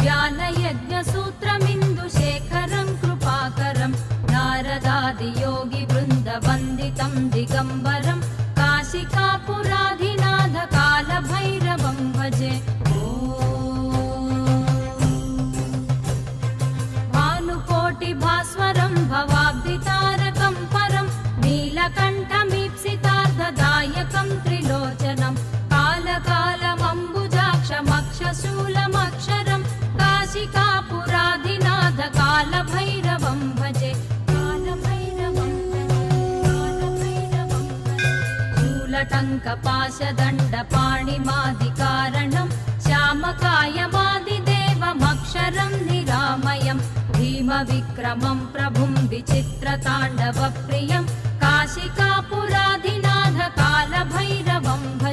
ज्ञानयज्ञसूत्रमिन्दुशेखरं कृपाकरं नारदादियोगिवृन्दवन्दितं दिगम्बरं काशिकापुराधिनाथ कालभैरवं भजे। भानुकोटिभास्वरं भवाब्धितारकं परं नीलकण्ठमीप्सितार्थदायकं त्रिलोचनं कालकालमम्बुजाक्षमक्षशूलमक्षरं काशिकापुराधिनाथ कालभैरवं भजे। शूलटङ्कपाशदण्डपाणिमादिकारणं श्यामकायमादिदेवमक्षरं निरामयं भीमविक्रमं प्रभुं विचित्रताण्डवप्रियं काशिकापुराधिनाथ कालभैरवं भजे।